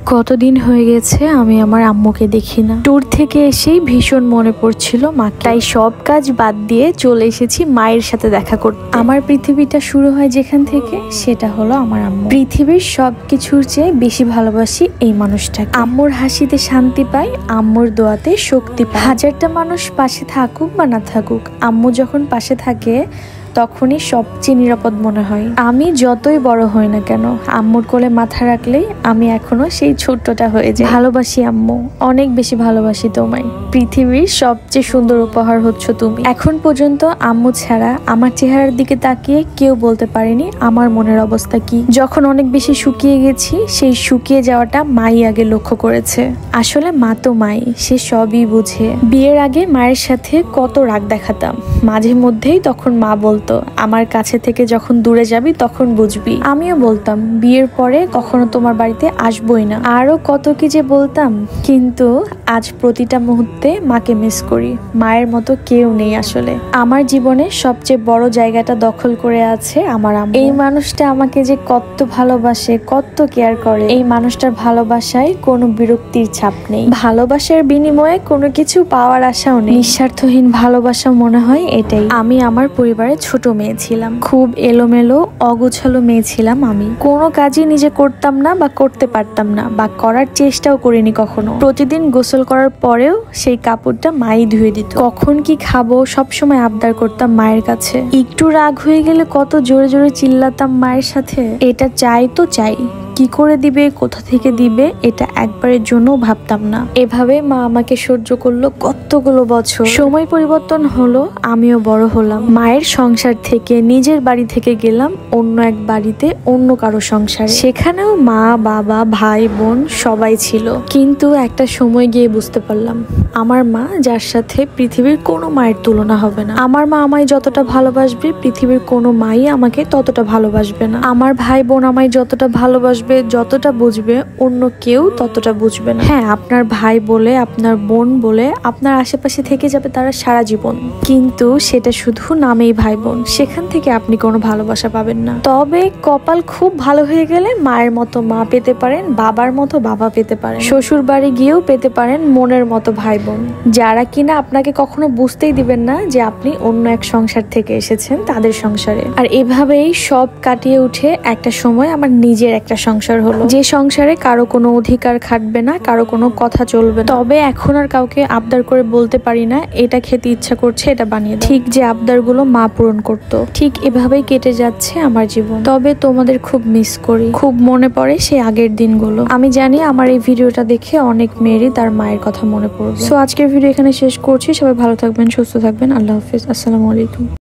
কতদিন হয়ে গেছে আমি আমার আম্মুকে দেখি না। ট্যুর থেকে এসেই ভীষণ মনে পড়ছিল মাকে, তাই সব কাজ বাদ দিয়ে চলে এসেছি মায়ের সাথে দেখা করতে। আমার পৃথিবীটা শুরু হয় যেখান থেকে, সেটা হলো আমার আম্মু। পৃথিবীর সবকিছুর চেয়ে বেশি ভালোবাসি এই মানুষটাকে। আম্মুর হাসিতে শান্তি পাই, আম্মুর দোয়াতে শক্তি পাই। হাজারটা মানুষ পাশে থাকুক বা না থাকুক, আম্মু যখন পাশে থাকে তখনই সবচেয়ে নিরাপদ মনে হয়। আমি যতই বড় হই না কেন, আম্মুর কোলে মাথা রাখলেই আমি এখনো সেই ছোট্টটা হয়ে যাই। ভালোবাসি আম্মু, অনেক বেশি ভালোবাসি তোমায়। পৃথিবীর সবচেয়ে সুন্দর উপহার হচ্ছ তুমি। এখন পর্যন্ত আম্মু ছাড়া আমার চেহারার দিকে তাকিয়ে কেউ বলতে পারেনি আমার মনের অবস্থা কি। যখন অনেক বেশি শুকিয়ে গেছি, সেই শুকিয়ে যাওয়াটা মাই আগে লক্ষ্য করেছে। আসলে মা তো মাই, সে সবই বুঝে। বিয়ের আগে মায়ের সাথে কত রাগ দেখাতাম, মাঝে মধ্যেই তখন মা বলতো আমার কাছে থেকে যখন দূরে যাবি তখন বুঝবি। আমিও বলতাম বিয়ের পরে কখনো তোমার বাড়িতে আসবোই না। আরো কত কি যে বলতাম, কিন্তু আজ প্রতিটা মুহূর্তে মাকে মিস করি। মায়ের মতো কেউ নেই আসলে। আমার জীবনে সবচেয়ে বড় জায়গাটা দখল করে আছে আমার আম্মু। এই মানুষটা আমাকে যে কত ভালোবাসে, কত কেয়ার করে। এই মানুষটার ভালোবাসায় কোনো বিরক্তির ছাপ নেই। ভালোবাসার বিনিময়ে কোনো কিছু পাওয়ার আশাও নেই। নিঃস্বার্থহীন ভালোবাসা মনে হয় এটাই। আমি আমার পরিবারে ছোট মেয়ে ছিলাম, খুব এলোমেলো অগোছালো মেয়ে ছিলাম। আমি কোনো কাজই নিজে করতাম না বা করতে পারতাম না, বা করার চেষ্টাও করিনি কখনো। প্রতিদিন গোসল করার পরেও সেই কাপড়টা মাই ধুয়ে দিত। কখন কি খাবো সবসময় আবদার করতাম মায়ের কাছে। একটু রাগ হয়ে গেলে কত জোরে জোরে চিল্লাতাম মায়ের সাথে। এটা চাই তো চাই, কি করে দিবে, কোথা থেকে দিবে, এটা একবারের জন্য ভাবতাম না। এভাবে মা আমাকে সহ্য করলো কতগুলো বছর। সময় পরিবর্তন হলো, আমিও বড় হলাম। মায়ের সংসার থেকে, নিজের বাড়ি থেকে গেলাম অন্য এক বাড়িতে, অন্য কারো সংসারে। সেখানেও মা বাবা ভাই বোন সবাই ছিল, কিন্তু একটা সময় গিয়ে বুঝতে পারলাম আমার মা, যার সাথে পৃথিবীর কোনো মায়ের তুলনা হবে না। আমার মা আমায় যতটা ভালোবাসবে, পৃথিবীর কোনো মাই আমাকে ততটা ভালোবাসবে না। আমার ভাই বোন আমায় যতটা ভালোবাসবে, যতটা বুঝবে, অন্য কেউ ততটা বুঝবে না। হ্যাঁ, আপনার ভাই বলে, আপনার বোন বলে আপনার আশেপাশে থেকে যাবে তারা সারা জীবন, কিন্তু সেটা শুধু নামেই ভাই বোন। সেখান থেকে আপনি কোনো ভালোবাসা পাবেন না। তবে কপাল খুব ভালো হয়ে গেলে মায়ের মতো মা পেতে পারেন, বাবার মতো বাবা পেতে পারেন, শ্বশুর বাড়ি গিয়েও পেতে পারেন মনের মতো ভাই বোন, যারা কিনা আপনাকে কখনো বুঝতেই দিবেন না যে আপনি অন্য এক সংসার থেকে এসেছেন তাদের সংসারে। আর এভাবেই সব কাটিয়ে উঠে একটা সময় আমার নিজের একটা সংসার হলো, যে সংসারে কারো কোনো অধিকার খাটবে না, কারো কোনো কথা চলবে না। তবে এখন আর কাউকে আবদার করে বলতে পারি না এটা খেতে ইচ্ছা করছে, এটা বানিয়ে দাও। ঠিক যে আবদারগুলো মা পূরণ করতো, ঠিক এভাবেই কেটে যাচ্ছে আমার জীবন। তবে তোমাদের খুব মিস করি, খুব মনে পড়ে সেই আগের দিনগুলো। আমি জানি আমার এই ভিডিওটা দেখে অনেক মেয়েরই তার মায়ের কথা মনে পড়বে। সো আজকের ভিডিও এখানে শেষ করছি। সবাই ভালো থাকবেন, সুস্থ থাকবেন। আল্লাহ হাফিজ, আসসালামু আলাইকুম।